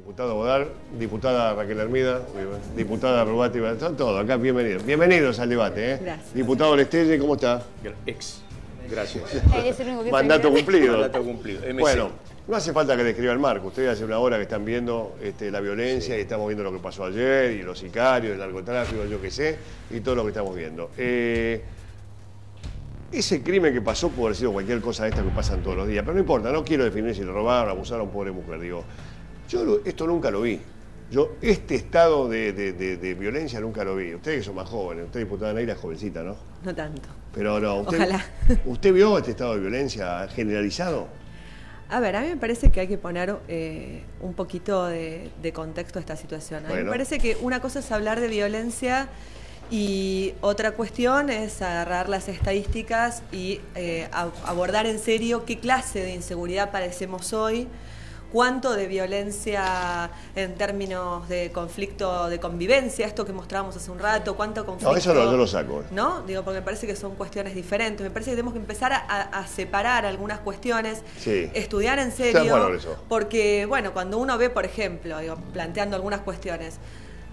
Diputado Bodar, diputada Raquel Armida, diputada Rubati, están todos acá, bienvenidos. Bienvenidos al debate, ¿eh? Gracias. Diputado Lestelle, ¿cómo está? Gracias. Es el único que Mandato cumplido. Mandato cumplido. MC. Bueno, no hace falta que describa el marco. Ustedes hace una hora que están viendo la violencia y estamos viendo lo que pasó ayer y los sicarios, el narcotráfico, yo qué sé, y todo lo que estamos viendo. Ese crimen que pasó pudo haber sido cualquier cosa de esta que pasan todos los días, pero no importa, no quiero definir si le robaron, abusaron a una pobre mujer, digo. Yo esto nunca lo vi. Yo este estado de violencia nunca lo vi. Ustedes que son más jóvenes, usted diputada Neira es jovencita, ¿no? No tanto. Pero no, Ojalá. ¿Usted vio este estado de violencia generalizado? A ver, a mí me parece que hay que poner un poquito de contexto a esta situación. A mí me parece que una cosa es hablar de violencia y otra cuestión es agarrar las estadísticas y abordar en serio qué clase de inseguridad padecemos hoy, cuánto de violencia en términos de conflicto de convivencia, esto que mostrábamos hace un rato, cuánto conflicto... No, eso no, yo lo saco. ¿No? Digo, porque me parece que son cuestiones diferentes. Me parece que tenemos que empezar a separar algunas cuestiones, sí, estudiar en serio. Está bueno eso. Porque, bueno, cuando uno ve, por ejemplo, digo, planteando algunas cuestiones,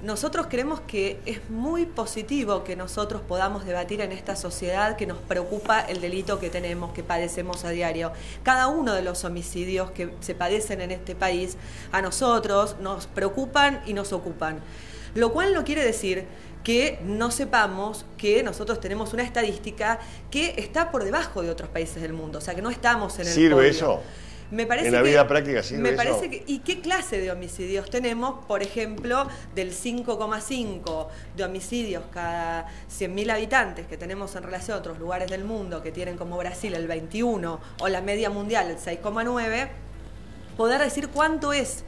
nosotros creemos que es muy positivo que nosotros podamos debatir en esta sociedad que nos preocupa el delito que tenemos, que padecemos a diario. Cada uno de los homicidios que se padecen en este país, a nosotros nos preocupan y nos ocupan. Lo cual no quiere decir que no sepamos que nosotros tenemos una estadística que está por debajo de otros países del mundo, o sea, que no estamos en el ¿Sirve podio. eso? Me parece en la vida práctica sirve me parece eso. Que, ¿y qué clase de homicidios tenemos? Por ejemplo, del 5,5 de homicidios cada 100.000 habitantes que tenemos en relación a otros lugares del mundo que tienen como Brasil el 21 o la media mundial el 6,9, poder decir cuánto es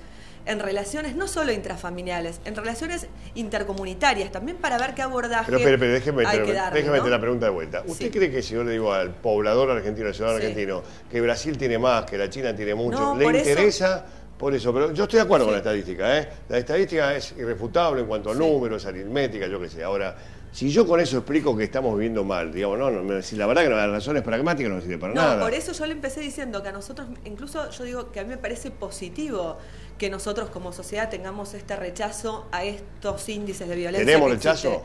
en relaciones no solo intrafamiliares, en relaciones intercomunitarias, también para ver qué abordaje pero déjeme ¿no? meter la pregunta de vuelta. ¿Usted sí. cree que si yo le digo al poblador argentino, al ciudadano sí. argentino, que Brasil tiene más, que la China tiene mucho, no, le por interesa? Eso... Por eso, pero yo estoy de acuerdo sí. con la estadística, ¿eh? La estadística es irrefutable en cuanto a sí. números, aritmética, yo qué sé. Ahora, si yo con eso explico que estamos viviendo mal, digamos, si la verdad que las razones pragmáticas no sirve para nada. No, por eso yo le empecé diciendo que a nosotros, incluso yo digo que a mí me parece positivo que nosotros como sociedad tengamos este rechazo a estos índices de violencia. ¿Tenemos rechazo?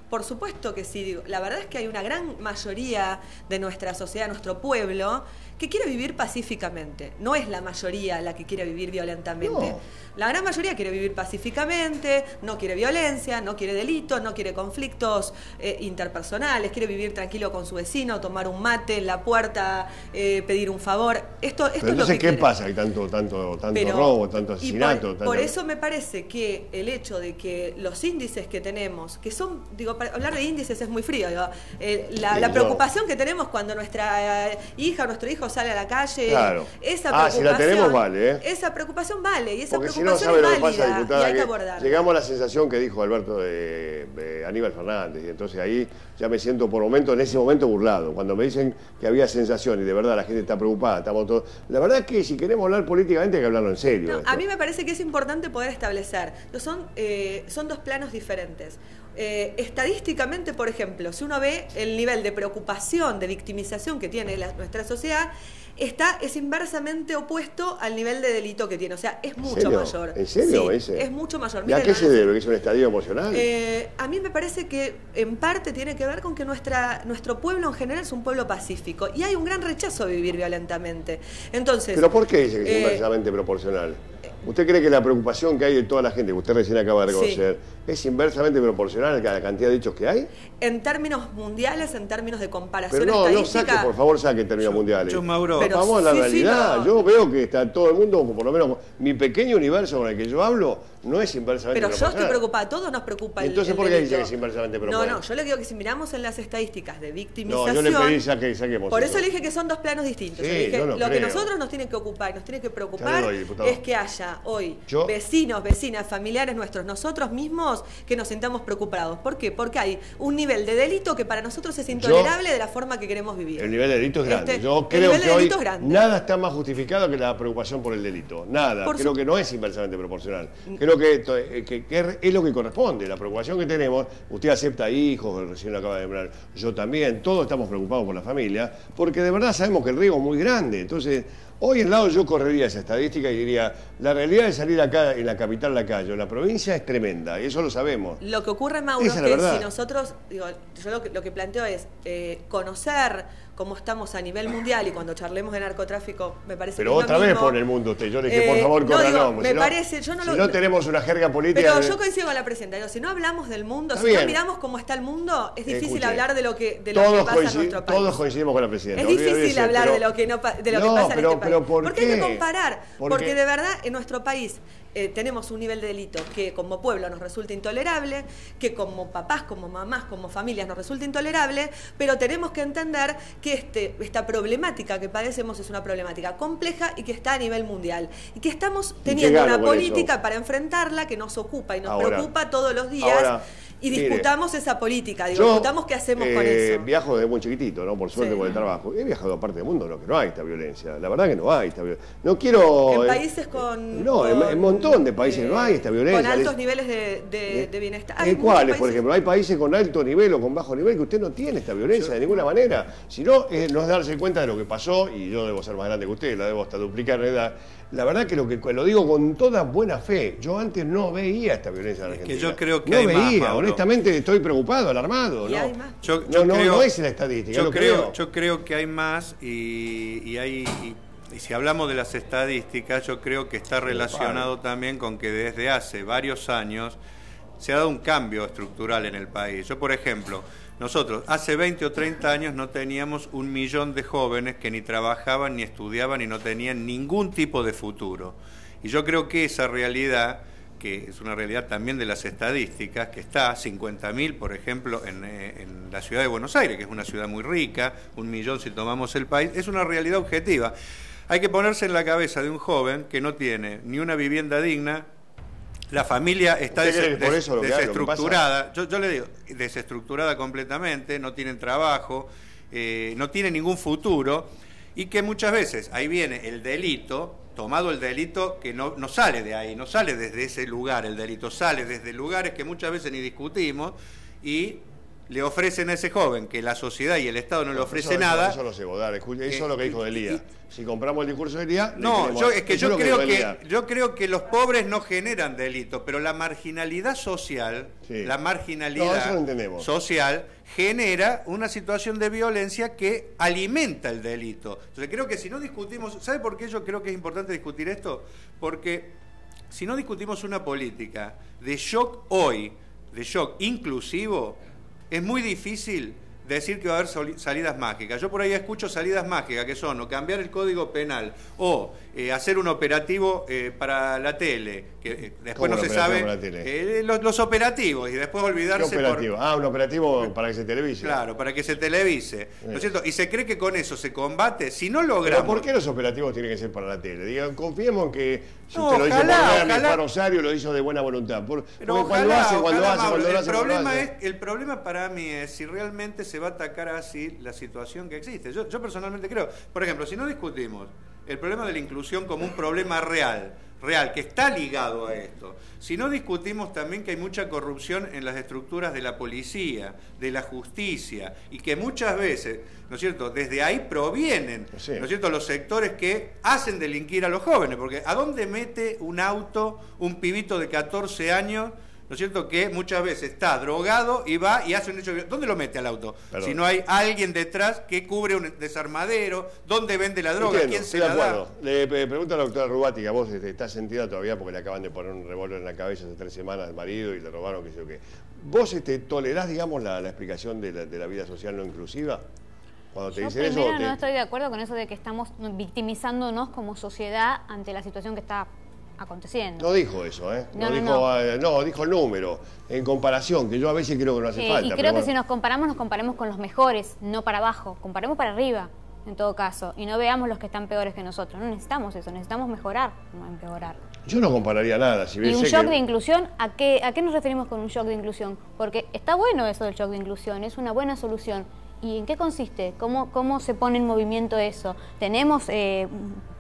Por supuesto que sí. La verdad es que hay una gran mayoría de nuestra sociedad, nuestro pueblo, que quiere vivir pacíficamente. No es la mayoría la que quiere vivir violentamente. No. La gran mayoría quiere vivir pacíficamente, no quiere violencia, no quiere delitos, no quiere conflictos interpersonales, quiere vivir tranquilo con su vecino, tomar un mate en la puerta, pedir un favor. Esto pero es lo entonces, que ¿qué quiere. pasa? Hay tanto robo, tanto asesinato. Por eso me parece que el hecho de que los índices que tenemos, que son, digo, para hablar de índices es muy frío, digo, la preocupación que tenemos cuando nuestra hija o nuestro hijo sale a la calle, claro. Esa preocupación, si la tenemos vale, ¿eh? Esa preocupación vale, y esa porque preocupación si no, sabe es lo que válida, pasa, diputada, y hay que abordarla. Llegamos a la sensación que dijo Alberto de Aníbal Fernández, y entonces ahí ya me siento en ese momento burlado, cuando me dicen que había sensación y de verdad la gente está preocupada, estamos todos... La verdad es que si queremos hablar políticamente hay que hablarlo en serio. No, a mí me parece que es importante poder establecer, son dos planos diferentes. Estadísticamente, por ejemplo, si uno ve el nivel de preocupación, de victimización que tiene nuestra sociedad, es inversamente opuesto al nivel de delito que tiene, o sea, es mucho mayor. ¿En serio? Sí, es mucho mayor. ¿Y a qué se debe? ¿Que es un estadio emocional? A mí me parece que en parte tiene que ver con que nuestro pueblo en general es un pueblo pacífico y hay un gran rechazo de vivir violentamente. Entonces, ¿pero por qué dice que es inversamente proporcional? ¿Usted cree que la preocupación que hay de toda la gente, que usted recién acaba de reconocer, es inversamente proporcional a la cantidad de hechos que hay? En términos mundiales, en términos de comparación pero estadística... no saque, por favor, saque en términos mundiales. Mauro, vamos a la realidad. no. Yo veo que está todo el mundo, por lo menos mi pequeño universo con el que yo hablo, no es inversamente proporcional. Pero yo estoy preocupada, a todos nos preocupa Entonces, ¿por qué dice que es inversamente proporcional? No, yo le digo que si miramos en las estadísticas de victimización... No, yo le pedí saquemos por eso eso. le dije que son dos planos distintos. Sí, yo le dije, lo que creo. nosotros nos tiene que ocupar y nos tiene que preocupar diputado. es que haya hoy vecinos, vecinas, familiares nuestros, nosotros mismos, que nos sintamos preocupados. ¿Por qué? Porque hay un nivel de delito que para nosotros es intolerable de la forma que queremos vivir. El nivel de delito es grande. Yo creo que hoy nada está más justificado que la preocupación por el delito. Nada. Creo que no es inversamente proporcional. Creo que es lo que corresponde. La preocupación que tenemos, usted acepta hijos, recién lo acaba de nombrar, yo también, todos estamos preocupados por la familia, porque de verdad sabemos que el riesgo es muy grande. Entonces, Hoy en lado yo correría esa estadística y diría, la realidad de salir acá en la capital a la calle, en la provincia, es tremenda, y eso lo sabemos. Lo que ocurre, Mauro, es que si nosotros, digo, yo lo que planteo es conocer cómo estamos a nivel mundial, y cuando charlemos de narcotráfico me parece pero que otra vez pone el mundo usted, yo le dije, por favor, corralón. Me parece, yo no si no tenemos una jerga política... Pero yo coincido con la presidenta, digo, si no hablamos del mundo, si no miramos cómo está el mundo, es difícil hablar de lo que pasa en nuestro país. Todos coincidimos con la presidenta. Es difícil hablar de lo que pasa en este país. Porque hay que comparar, porque de verdad en nuestro país tenemos un nivel de delito que como pueblo nos resulta intolerable, que como papás, como mamás, como familias nos resulta intolerable, pero tenemos que entender que esta problemática que padecemos es una problemática compleja y que está a nivel mundial. Y que estamos teniendo una política para enfrentarla que nos ocupa y nos preocupa todos los días. Y disputamos esa política, disputamos qué hacemos con eso. Viajo desde muy chiquitito, ¿no? Por suerte, por el trabajo. He viajado a parte del mundo, que no hay esta violencia. La verdad que no hay esta violencia. No quiero... En países con... No, en un montón de países no hay esta violencia. Con altos niveles de bienestar. ¿Cuáles, por ejemplo? Hay países con alto nivel o con bajo nivel que usted no tiene esta violencia de ninguna manera. Si no, no es darse cuenta de lo que pasó, y yo debo ser más grande que usted, la debo hasta duplicar en edad. La verdad que lo digo con toda buena fe. Yo antes no veía esta violencia en Argentina. Que yo creo que no hay veía, más, honestamente estoy preocupado, alarmado. ¿Y ¿no? hay más? No es la estadística. Yo creo que hay más y si hablamos de las estadísticas, yo creo que está relacionado también con que desde hace varios años se ha dado un cambio estructural en el país. Yo, por ejemplo, nosotros hace 20 o 30 años no teníamos 1 millón de jóvenes que ni trabajaban, ni estudiaban, y no tenían ningún tipo de futuro. Y yo creo que esa realidad, que es una realidad también de las estadísticas, que está 50.000, por ejemplo, en la ciudad de Buenos Aires, que es una ciudad muy rica, 1 millón si tomamos el país, es una realidad objetiva. Hay que ponerse en la cabeza de un joven que no tiene ni una vivienda digna. La familia está desestructurada, yo le digo, desestructurada completamente, no tienen trabajo, no tienen ningún futuro, y que muchas veces ahí viene el delito, tomado el delito que no sale de ahí, no sale desde ese lugar el delito, sale desde lugares que muchas veces ni discutimos, y le ofrecen a ese joven que la sociedad y el Estado no le ofrece nada. Eso lo sé, Godard, eso es lo que dijo Elías. Si compramos el discurso de Elías... No, yo creo que los pobres no generan delitos, pero la marginalidad social, social genera una situación de violencia que alimenta el delito. Entonces creo que si no discutimos... ¿Sabe por qué yo creo que es importante discutir esto? Porque si no discutimos una política de shock hoy, de shock inclusivo, es muy difícil decir que va a haber salidas mágicas. Yo por ahí escucho salidas mágicas que son o cambiar el código penal o hacer un operativo para la tele, que después no se sabe los operativos, y después olvidarse. ¿Qué operativo? Un operativo para que se televise. Claro, para que se televise, ¿no es cierto? Y se cree que con eso se combate. Si no logramos... ¿Pero por qué los operativos tienen que ser para la tele? Digan, confiemos en que si usted lo dice por Rosario, lo hizo de buena voluntad. Porque el problema para mí es si realmente se va a atacar así la situación que existe. Yo personalmente creo, por ejemplo, si no discutimos el problema de la inclusión como un problema real, que está ligado a esto, si no discutimos también que hay mucha corrupción en las estructuras de la policía, de la justicia, y que muchas veces, ¿no es cierto?, desde ahí provienen, ¿no es cierto?, los sectores que hacen delinquir a los jóvenes, porque ¿a dónde mete un auto un pibito de 14 años? ¿No es cierto? Que muchas veces está drogado y va y hace un hecho... ¿Dónde lo mete al auto? Perdón. Si no hay alguien detrás que cubre un desarmadero, ¿dónde vende la droga? ¿Quién se la da? Le pregunto a la doctora Rubati, que a vos está sentida todavía porque le acaban de poner un revólver en la cabeza hace 3 semanas al marido y le robaron qué sé yo qué. ¿Vos tolerás, digamos, la explicación de la vida social no inclusiva? Cuando te dicen eso... Yo no estoy de acuerdo con eso de que estamos victimizándonos como sociedad ante la situación que está aconteciendo. No dijo eso, ¿eh? No, dijo el número, en comparación, que yo a veces creo que no hace falta. Y creo que si nos comparamos con los mejores, no para abajo, comparemos para arriba, en todo caso, y no veamos los que están peores que nosotros. No necesitamos eso, necesitamos mejorar, no empeorar. Yo no compararía nada. Si y un shock de inclusión, ¿a qué nos referimos con un shock de inclusión? Porque está bueno eso del shock de inclusión, es una buena solución. ¿Y en qué consiste? ¿Cómo se pone en movimiento eso? Tenemos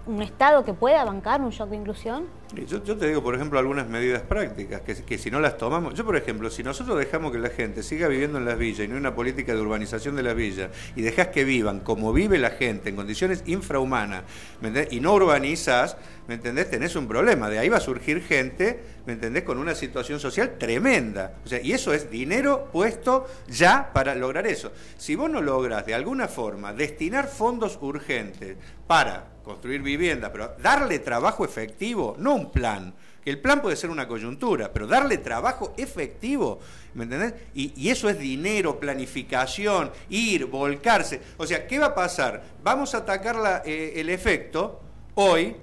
un Estado que pueda bancar un shock de inclusión? Yo te digo, por ejemplo, algunas medidas prácticas que si no las tomamos... Yo, por ejemplo, si nosotros dejamos que la gente siga viviendo en las villas y no hay una política de urbanización de las villas y dejás que vivan como vive la gente en condiciones infrahumanas, ¿me entendés? Y no urbanizás, ¿me entendés? Tenés un problema. De ahí va a surgir gente, ¿me entendés? Con una situación social tremenda. O sea, y eso es dinero puesto ya para lograr eso. Si vos no lográs de alguna forma destinar fondos urgentes para construir vivienda, pero darle trabajo efectivo, no un plan, que el plan puede ser una coyuntura, pero darle trabajo efectivo, ¿me entendés? Y eso es dinero, planificación, ir, volcarse. O sea, ¿qué va a pasar? Vamos a atacar el efecto hoy,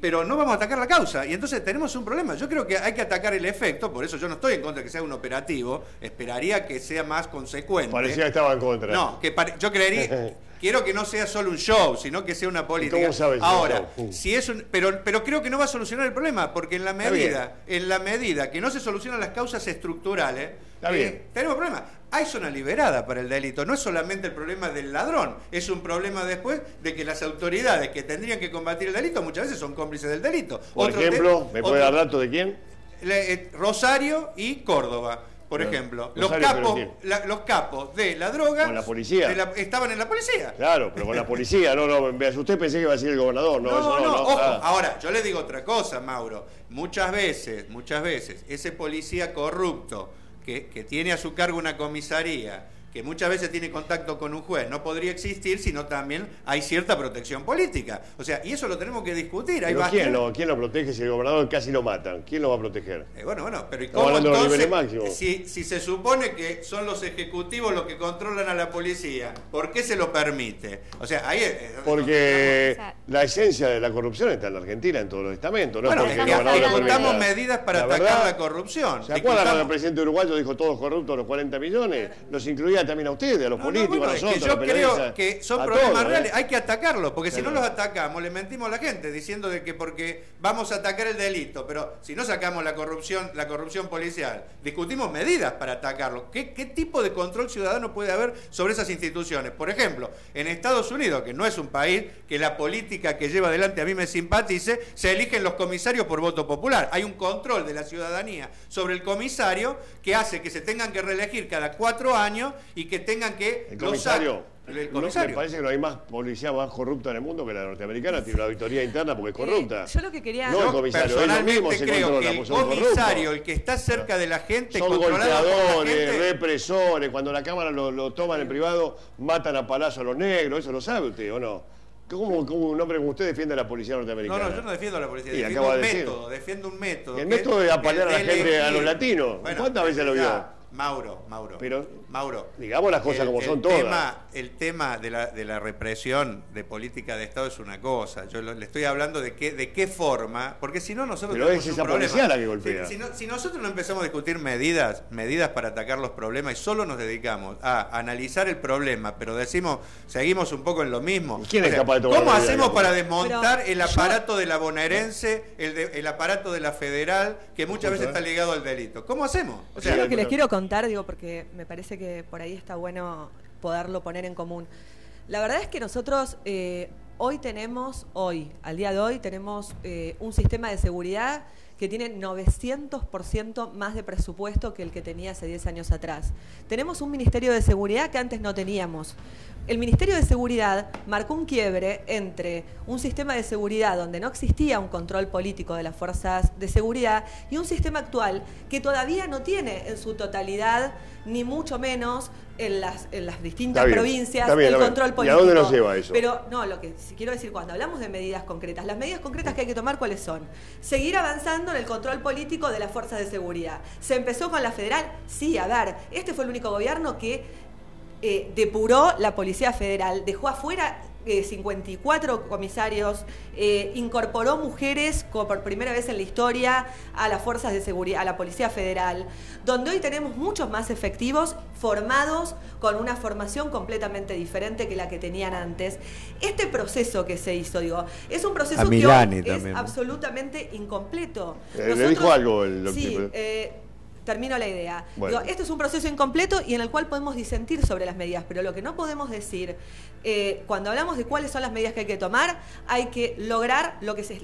pero no vamos a atacar la causa, y entonces tenemos un problema. Yo creo que hay que atacar el efecto, por eso yo no estoy en contra de que sea un operativo, esperaría que sea más consecuente. Parecía que estaba en contra. No, yo creería... Quiero que no sea solo un show, sino que sea una política. ¿Cómo sabes? Ahora, si es pero creo que no va a solucionar el problema, porque en la medida que no se solucionan las causas estructurales, tenemos problemas. Hay zona liberada para el delito, no es solamente el problema del ladrón, es un problema después de que las autoridades que tendrían que combatir el delito muchas veces son cómplices del delito. Por ejemplo, ¿me puede dar datos de quién? Rosario y Córdoba. Por ejemplo, los capos de la droga... Con la policía. Estaban en la policía. Claro, pero con la policía. No, me asusté, pensé que iba a decir el gobernador. No, ojo. Ahora, yo le digo otra cosa, Mauro. Muchas veces, ese policía corrupto que tiene a su cargo una comisaría, que muchas veces tiene contacto con un juez, no podría existir, sino también hay cierta protección política. O sea, y eso lo tenemos que discutir. ¿Pero quién lo protege si el gobernador casi lo matan? ¿Quién lo va a proteger? Bueno, pero ¿y cómo entonces, si se supone que son los ejecutivos los que controlan a la policía, ¿por qué se lo permite? O sea, ahí porque la esencia de la corrupción está en la Argentina, en todos los estamentos. Bueno, discutamos medidas para atacar la corrupción. ¿Se acuerdan cuando el presidente uruguayo dijo todos corruptos, los 40 millones? Los incluía también a ustedes, a los políticos, a nosotros, es que yo creo que son problemas reales, hay que atacarlos, porque si no los atacamos, le mentimos a la gente diciendo de que porque vamos a atacar el delito, pero si no sacamos la corrupción policial, discutimos medidas para atacarlo. ¿Qué tipo de control ciudadano puede haber sobre esas instituciones? Por ejemplo, en Estados Unidos, que no es un país que la política que lleva adelante a mí me simpatice, se eligen los comisarios por voto popular. Hay un control de la ciudadanía sobre el comisario que hace que se tengan que reelegir cada 4 años y que tengan que... El comisario. Me parece que no hay más policía más corrupta en el mundo que la norteamericana. Tiene una auditoría interna porque es corrupta. Yo lo que quería... No el comisario, personalmente creo que el comisario, el que está cerca de la gente, son golpeadores, represores. Cuando la Cámara lo toman en privado, matan a palazo a los negros. ¿Eso lo sabe usted o no? ¿Cómo un hombre como usted defiende a la policía norteamericana? No, yo no defiendo a la policía, defiendo un método. El método es apalear a la gente, a los latinos. ¿Cuántas veces lo vio? Mauro, digamos las cosas como son todas. El tema de la represión de política de Estado es una cosa. Yo le estoy hablando de qué forma, porque si no nosotros pero es esa policía la que golpea. Si nosotros no empezamos a discutir medidas para atacar los problemas y solo nos dedicamos a analizar el problema, pero seguimos un poco en lo mismo. ¿Quién es capaz de tomar ¿Cómo hacemos para desmontar el aparato de la bonaerense, el aparato de la federal, que muchas veces está ligado al delito? ¿Cómo hacemos? O sea, lo que les quiero contar, porque me parece que por ahí está bueno poderlo poner en común. La verdad es que nosotros al día de hoy tenemos un sistema de seguridad que tiene 900% más de presupuesto que el que tenía hace 10 años atrás. Tenemos un Ministerio de Seguridad que antes no teníamos. El Ministerio de Seguridad marcó un quiebre entre un sistema de seguridad donde no existía un control político de las fuerzas de seguridad y un sistema actual que todavía no tiene en su totalidad, ni mucho menos en las distintas provincias, el control político. ¿Y a dónde nos lleva eso? Pero no, lo que quiero decir, cuando hablamos de medidas concretas, las medidas concretas que hay que tomar, ¿cuáles son? Seguir avanzando en el control político de las fuerzas de seguridad. ¿Se empezó con la federal? Sí, a ver, este fue el único gobierno que depuró la Policía Federal, dejó afuera 54 comisarios, incorporó mujeres por primera vez en la historia a las fuerzas de seguridad, a la Policía Federal, donde hoy tenemos muchos más efectivos formados con una formación completamente diferente que la que tenían antes. Este proceso que se hizo, es un proceso que hoy es absolutamente incompleto. ¿Le dijo algo el doctor? Sí, termino la idea. Bueno. Digo, esto es un proceso incompleto y en el cual podemos disentir sobre las medidas, pero lo que no podemos decir, cuando hablamos de cuáles son las medidas que hay que tomar, hay que lograr lo que se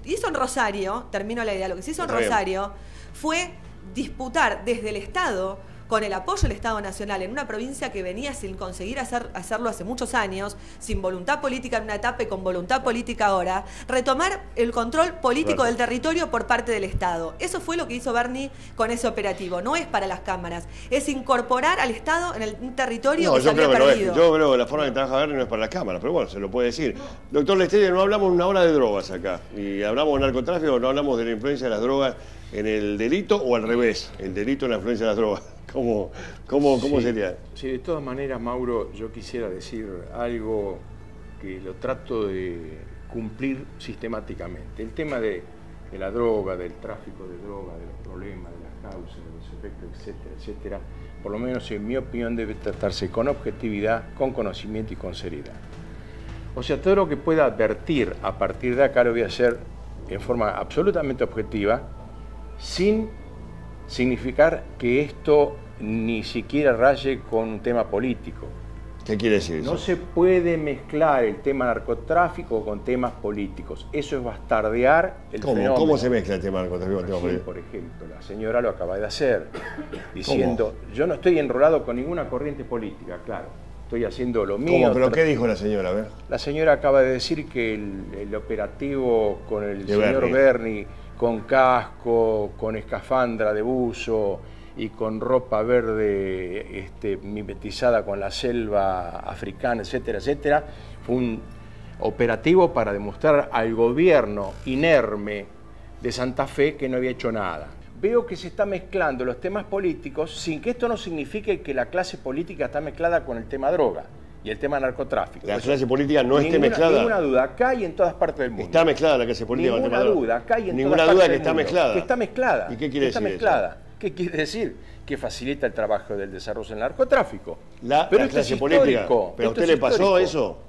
hizo en Rosario, termino la idea, lo que se hizo en Rosario fue disputar desde el Estado, con el apoyo del Estado Nacional, en una provincia que venía sin conseguir hacerlo hace muchos años, sin voluntad política en una etapa y con voluntad política ahora, retomar el control político del territorio por parte del Estado. Eso fue lo que hizo Bernie con ese operativo. No es para las cámaras, es incorporar al Estado en el territorio que se había perdido. Yo creo que la forma que trabaja Bernie no es para las cámaras, pero bueno, se lo puede decir. Doctor Lestelle, no hablamos una hora de drogas acá, y hablamos de narcotráfico, no hablamos de la influencia de las drogas en el delito, o al revés, el delito en la influencia de las drogas. ¿Cómo sería? Sí, de todas maneras, Mauro, yo quisiera decir algo que lo trato de cumplir sistemáticamente. El tema de la droga, del tráfico de droga, de los problemas, de las causas, de los efectos, etcétera, etcétera, por lo menos en mi opinión debe tratarse con objetividad, con conocimiento y con seriedad. O sea, todo lo que pueda advertir a partir de acá lo voy a hacer en forma absolutamente objetiva, sin significar que esto ni siquiera raye con un tema político. ¿Qué quiere decir eso? No se puede mezclar el tema narcotráfico con temas políticos. Eso es bastardear el fenómeno. ¿Cómo se mezcla el tema narcotráfico con temas políticos? Por ejemplo, la señora lo acaba de hacer, diciendo, yo no estoy enrolado con ninguna corriente política, claro. Estoy haciendo lo mío. ¿Cómo? ¿Pero qué dijo la señora? A ver. La señora acaba de decir que el operativo con el señor Bernie, con casco, con escafandra de buzo y con ropa verde mimetizada con la selva africana, etcétera, etcétera, fue un operativo para demostrar al gobierno inerme de Santa Fe que no había hecho nada. Veo que se está mezclando los temas políticos sin que esto no signifique que la clase política está mezclada con el tema droga y el tema narcotráfico. La clase política no esté mezclada. Ninguna duda, acá y en todas partes del mundo. Está mezclada la clase política con el tema droga. Ninguna duda, acá y en ninguna todas duda partes que del está mundo. mezclada. Que está mezclada. ¿Y qué quiere decir mezclada. eso? ¿Qué quiere decir? Que facilita el trabajo del desarrollo del narcotráfico. La clase política. ¿Pero a usted le pasó eso?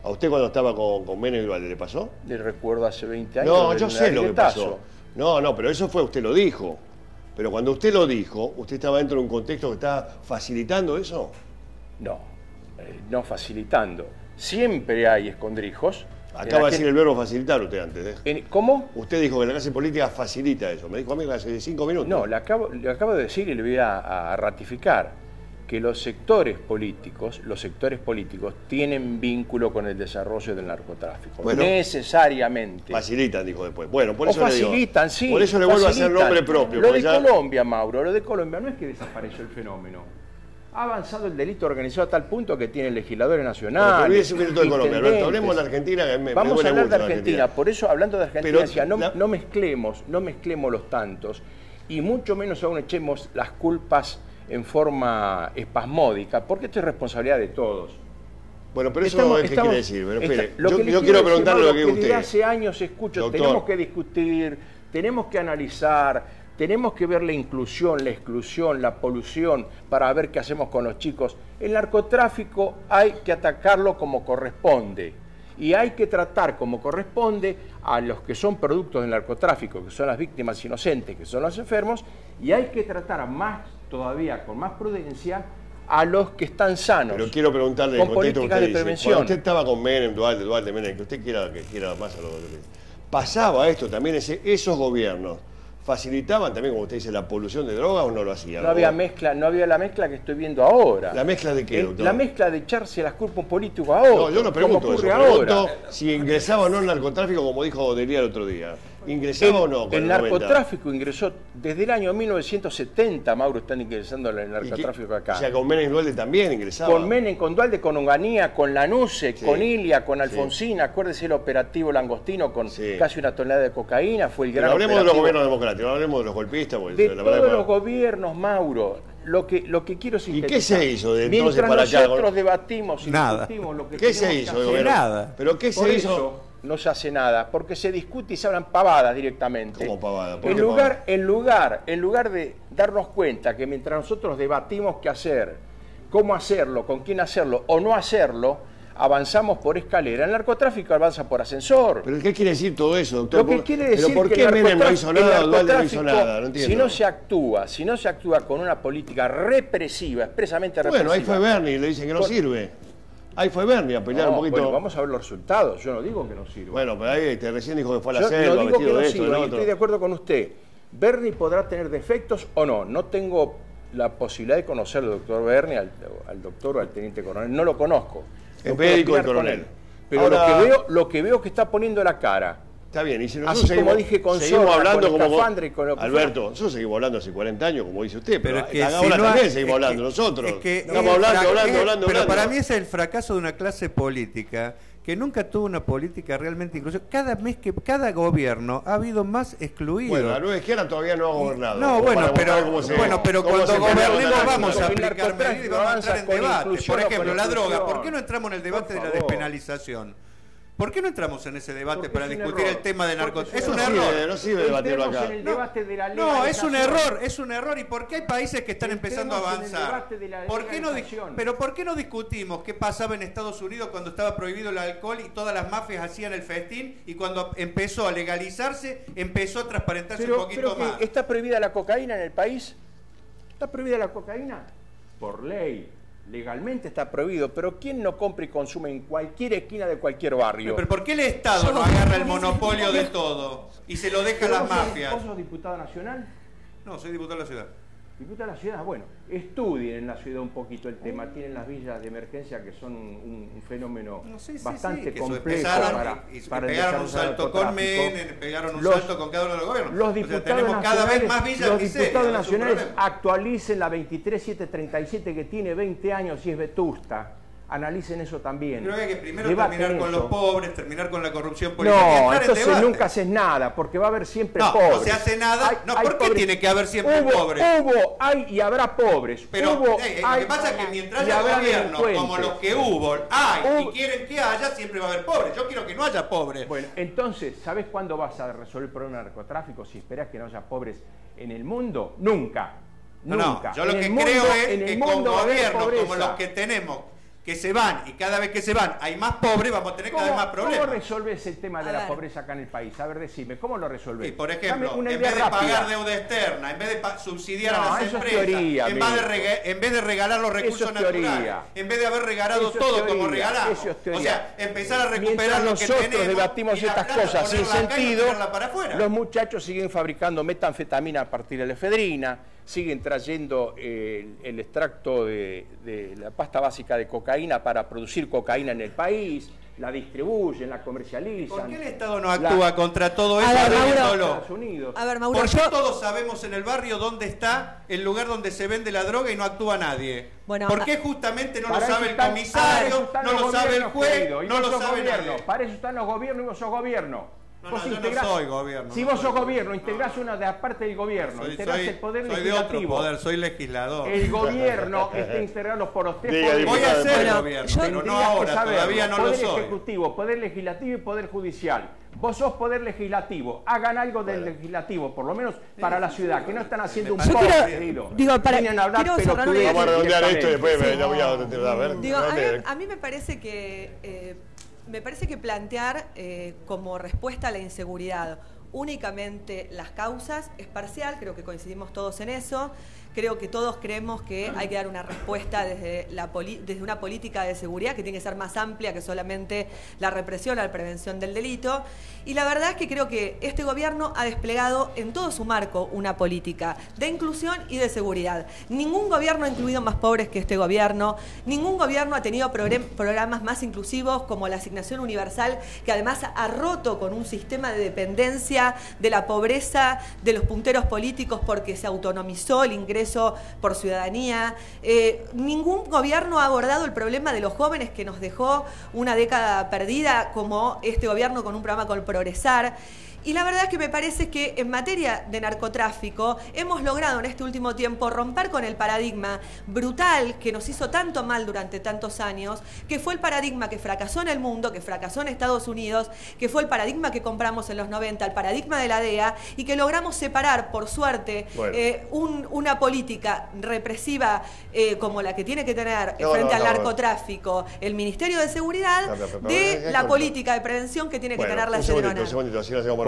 ¿A usted cuando estaba con Menem y Dualde le pasó? Le recuerdo hace 20 años. No, yo sé lo que pasó. No, pero eso fue, usted lo dijo. Pero cuando usted lo dijo, ¿usted estaba dentro de un contexto que estaba facilitando eso? No facilitando. Siempre hay escondrijos. Acaba de decir el verbo facilitar usted antes. ¿Cómo? Usted dijo que la clase política facilita eso. Me dijo a mí hace 5 minutos. No, le acabo de decir y le voy a ratificar que los sectores políticos tienen vínculo con el desarrollo del narcotráfico. Bueno, necesariamente. Facilitan, dijo después. Bueno, por eso facilitan, sí. Por eso le vuelvo a hacer nombre propio. Lo de Colombia, Mauro, lo de Colombia no es que desapareció el fenómeno. Ha avanzado el delito organizado a tal punto que tiene legisladores nacionales. Pero olvídese un minuto de Colombia, Alberto. Hablemos de Argentina. Vamos a hablar de Argentina. Por eso, hablando de Argentina, decía, no mezclemos los tantos y mucho menos aún echemos las culpas en forma espasmódica, porque esto es responsabilidad de todos. Bueno, pero eso es qué quiere decir. Pero espere, yo quiero preguntarle lo que usted. Desde hace años escucho, doctor, tenemos que discutir, tenemos que analizar, tenemos que ver la inclusión, la exclusión, la polución, para ver qué hacemos con los chicos. El narcotráfico hay que atacarlo como corresponde. Y hay que tratar como corresponde a los que son productos del narcotráfico, que son las víctimas inocentes, que son los enfermos, y hay que tratar todavía con más prudencia a los que están sanos. Pero quiero preguntarle con políticas de prevención. Cuando usted estaba con Menem, Dualde, Menem, que usted quiera más a lo que pasaba esto también, esos gobiernos facilitaban también, como usted dice, la polución de drogas, o no lo hacían. No había la mezcla que estoy viendo ahora. ¿La mezcla de qué, doctor? La mezcla de echarse las culpas a un político a otro. No, yo no pregunto eso. Pregunto si ingresaba o no el narcotráfico, como dijo Delia el otro día. ¿Ingresaba o no? El narcotráfico ingresó desde el año 1970, Mauro, están ingresando el narcotráfico acá. O sea, con Menem y Dualde también ingresaba. Con Menem, con Dualde, con Onganía, con Lanuse, con Ilia, con Alfonsina. Acuérdese el operativo Langostino con casi 1 tonelada de cocaína. Fue el gran operativo. Hablemos de los gobiernos democráticos, hablemos de los golpistas. De todos los gobiernos, Mauro. Lo que quiero sintetizar. ¿Y qué se hizo de entonces para acá? Mientras nosotros debatimos y discutimos lo que ¿qué se hizo de gobierno? Nada. ¿Pero qué se hizo? No se hace nada, porque se discute y se hablan pavadas directamente. ¿Cómo pavadas? En lugar de darnos cuenta que mientras nosotros debatimos qué hacer, cómo hacerlo, con quién hacerlo o no hacerlo, avanzamos por escalera, el narcotráfico avanza por ascensor. ¿Pero qué quiere decir todo eso, doctor? Lo que quiere decir ¿Pero por que qué Menem no hizo nada, Dualde no hizo nada? No entiendo. Si no se actúa con una política represiva, expresamente represiva. Bueno, ahí fue Bernie, le dicen que no sirve. Ahí fue Bernie a pelear un poquito. Bueno, vamos a ver los resultados. Yo no digo que no sirva. Bueno, pero ahí recién dijo que fue a la Yo selva, no digo que vestido no de esto, sirva, del y otro. estoy de acuerdo con usted. Bernie podrá tener defectos o no. No tengo la posibilidad de conocer al doctor Bernie, al doctor o al teniente coronel. No lo conozco. Es No puedo médico y opinar con coronel. él. Pero Ahora, lo que veo que está poniendo la cara. está bien, y si Así nosotros como dije con seguimos Sorda, hablando con el como Cafandre y con lo que Alberto, nosotros seguimos hablando hace 40 años, como dice usted, pero es que ahora si no también hay- seguimos es hablando que- nosotros. es que Estamos el hablando. Pero para mí es el fracaso de una clase política que nunca tuvo una política realmente inclusiva. Cada gobierno ha habido más excluidos. Bueno, la nueva izquierda todavía no ha gobernado. No, Como bueno, para pero, mostrar cómo se- bueno, pero cómo cuando se pelea gobernemos contra la vamos a nacional. el aplicar narcotráfico medidas y vamos a entrar en avanza con debate. inclusión Por o ejemplo, con la droga. exclusión. ¿Por qué no entramos en el debate de la favor. despenalización? ¿Por qué no entramos en ese debate Porque para es un discutir error. el tema de Porque narcotráfico? es Es un un error. error. No sirve debatirlo Entremos acá. en el debate de la No, es un legalización. es un error. ¿Y por qué hay países que están empezando a Entremos en el avanzar? debate de la ¿Por qué no legalización. pero ¿por qué no discutimos qué pasaba en Estados Unidos cuando estaba prohibido el alcohol y todas las mafias hacían el festín y cuando empezó a legalizarse empezó a transparentarse un poquito más? ¿Está prohibida la cocaína en el país? ¿Está prohibida la cocaína? Por ley. Legalmente está prohibido, pero ¿quién no compra y consume en cualquier esquina de cualquier barrio? Pero ¿por qué el Estado no agarra el monopolio de todo y se lo deja a las mafias? ¿Vos sos diputado nacional? No, soy diputado de la ciudad. Diputado de la ciudad, bueno, estudien en la ciudad un poquito el tema. Tienen las villas de emergencia que son un fenómeno No, sí, bastante que complejo empezaron para el pegaron un desarrollo salto del con narcotráfico. Menem, pegaron un Los- salto con cada uno de los gobiernos. Los O sea, diputados tenemos cada vez más villas los miserias, diputados es un nacionales problema. actualicen la 23737 que tiene 20 años y es vetusta. Analicen eso también. Creo que hay que primero Debaten terminar con eso. los pobres, terminar con la corrupción política. y No, entrar en entonces debate. nunca haces nada, porque va a haber siempre No, pobres. no se hace nada. No, ¿por qué pobres. tiene que haber siempre pobres? Hubo, hay y habrá pobres. Pero Hubo, lo hay, que pasa es que mientras y haya habrá gobiernos como los que hubo, hay y Hubo- quieren que haya, siempre va a haber pobres. Yo quiero que no haya pobres. Bueno, entonces, ¿sabes cuándo vas a resolver el problema del narcotráfico si esperas que no haya pobres en el mundo? Nunca. No, Nunca. yo lo En que el mundo- creo es en el que con mundo va a haber gobiernos como pobreza. los que tenemos, que se van y cada vez que se van hay más pobres, vamos a tener cada vez más problemas. ¿Cómo resolves el tema de A la ver. pobreza acá en el país? A ver, decime, ¿cómo lo resolves? Y por Dame ejemplo, una en idea vez de rápida. pagar deuda externa, en vez de subsidiar No, a las eso es empresas, teoría, en, vez de amigo. en vez de regalar los recursos Eso es teoría. naturales, en vez de haber regalado Eso es todo teoría, como regalamos, eso es teoría. o sea, empezar a recuperar Mientras lo que nosotros tenemos debatimos y la estas plata cosas sin ponerla acá y no sentido, tirarla para afuera. los muchachos siguen fabricando metanfetamina a partir de la efedrina, siguen trayendo el extracto de la pasta básica de cocaína para producir cocaína en el país, la distribuyen, la comercializan. ¿Por qué el Estado no actúa contra todo eso? A ver, Mauro. prohibiéndolo? Estados Unidos. A ver, Mauro, ¿Por qué yo- todos sabemos en el barrio dónde está el lugar donde se vende la droga y no actúa nadie? Bueno, ¿Por qué justamente no lo Para eso sabe el están- para comisario, eso están no los lo sabe el gobiernos, juez, querido, y no vos lo sos sabe gobierno? nadie? Para eso están los gobiernos y vos sos gobierno. No, Vos no, yo no integrás- soy gobierno, Si no vos soy sos gobierno, gobierno. integrás una de las partes del gobierno, integrás el poder soy de legislativo. otro poder, soy legislador. El gobierno está integrado por los tres Diga, poderes. Voy a ser Bueno, gobierno, yo- pero no Tendrías que ahora, saberlo. todavía no lo Poder soy. ejecutivo, poder legislativo y poder judicial. Vos sos poder legislativo. Hagan algo del legislativo, por lo menos para la ciudad, que no están haciendo un Yo poco, quiero- querido. digo, para- Vienen a hablar quiero cerrar una pelotudeces idea. Vamos a redondear esto y después directamente. me voy a ver. Digo, redondee. a mí me parece que plantear como respuesta a la inseguridad únicamente las causas es parcial, creo que coincidimos todos en eso. Creo que todos creemos que hay que dar una respuesta desde una política de seguridad que tiene que ser más amplia que solamente la represión, la prevención del delito. Y la verdad es que creo que este gobierno ha desplegado en todo su marco una política de inclusión y de seguridad. Ningún gobierno ha incluido más pobres que este gobierno, ningún gobierno ha tenido programas más inclusivos como la asignación universal, que además ha roto con un sistema de dependencia de la pobreza de los punteros políticos porque se autonomizó el ingreso por ciudadanía. Ningún gobierno ha abordado el problema de los jóvenes que nos dejó una década perdida como este gobierno con un programa con Progresar. Y la verdad es que me parece que en materia de narcotráfico hemos logrado en este último tiempo romper con el paradigma brutal que nos hizo tanto mal durante tantos años, que fue el paradigma que fracasó en el mundo, que fracasó en Estados Unidos, que fue el paradigma que compramos en los 90, el paradigma de la DEA, y que logramos separar, por suerte, una política represiva como la que tiene que tener frente al narcotráfico el Ministerio de Seguridad de la política de prevención que tiene que tener la Generona.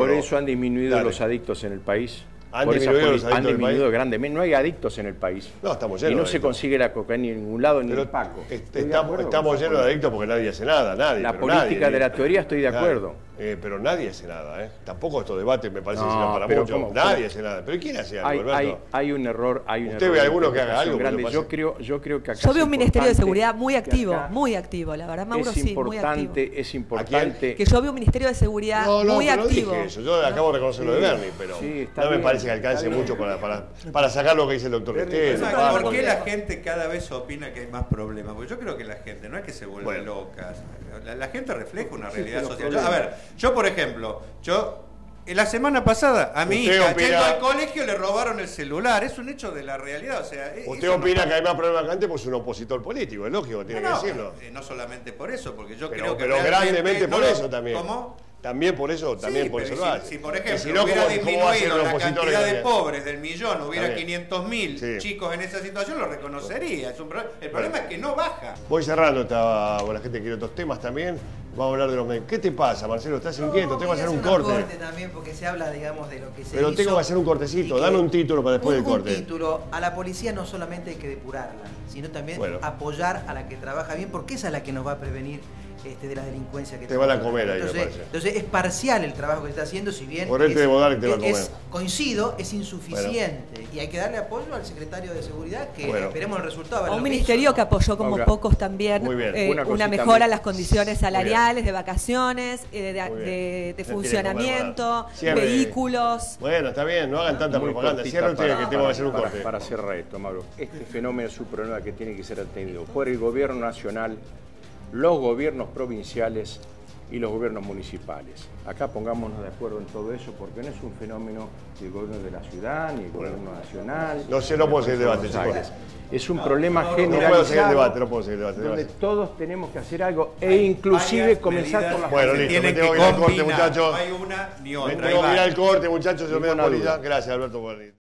Por eso han disminuido los adictos en el país. Han disminuido grandemente. No hay adictos en el país. No, estamos llenos. Y no se consigue la cocaína en ningún lado, ni en el Paco. Estamos llenos de adictos porque nadie hace nada, nadie. La política de la teoría estoy de acuerdo. Pero nadie hace nada, ¿eh? Tampoco estos debates me parece que sirven para mucho. Nadie hace nada. ¿Pero quién hace algo, Alberto? Hay un error. ¿Usted ve alguno que haga algo? Grande. Yo creo que acá yo veo un Ministerio de Seguridad muy activo, la verdad, Mauro, sí, muy activo. Es importante. Que yo veo un Ministerio de Seguridad muy activo. No dije eso. Yo acabo de reconocer lo de Bernie, pero no me parece que alcance mucho para sacar lo que dice el doctor Questero. ¿Por qué la gente cada vez opina que hay más problemas? Porque yo creo que la gente no es que se vuelve loca. La gente refleja una realidad social. A ver, yo por ejemplo, la semana pasada a mi hija, yendo al colegio, le robaron el celular. Es un hecho de la realidad. O sea, ¿usted opina que hay más problemas que antes? Pues es un opositor político, es lógico, tiene que decirlo. No solamente por eso, porque yo pero, creo que. Pero grandemente por eso también. ¿Cómo? También por eso, también por eso lo hace. Si por ejemplo hubiera disminuido la cantidad de pobres del millón, hubiera 500.000 chicos en esa situación, lo reconocería. El problema es que no baja. Voy cerrando, la gente quiere otros temas también. Vamos a hablar de los medios. ¿Qué te pasa, Marcelo? ¿Estás inquieto? Tengo que hacer un corte. También porque se habla, digamos, de lo que se Pero tengo que hacer un cortecito. Dame un título para después del corte. Un título. A la policía no solamente hay que depurarla, sino también apoyar a la que trabaja bien, porque esa es la que nos va a prevenir de la delincuencia que te van a comer ahí, entonces es parcial el trabajo que se está haciendo, si bien coincido, es insuficiente y hay que darle apoyo al secretario de Seguridad que esperemos el resultado. A un ministerio que apoyó como pocos también una mejora en las condiciones salariales, de vacaciones, de funcionamiento, vehículos. Bueno, está bien, no hagan tanta propaganda. Cierra usted que tengo que hacer un corte. Para cerrar esto, Mauro, este fenómeno es un problema que tiene que ser atendido por el gobierno nacional, los gobiernos provinciales y los gobiernos municipales. Acá pongámonos de acuerdo en todo eso, porque no es un fenómeno del gobierno de la ciudad ni del gobierno nacional. No puedo seguir el debate, chicos. Es un problema generalizado. No puedo seguir el debate, no puedo seguir el debate. Donde todos tenemos que hacer algo e inclusive comenzar por las Bueno, listo, me tengo que ir al corte, muchachos. No hay una ni otra. Me tengo que ir al corte, muchachos. Yo me da polilla. Gracias, Alberto.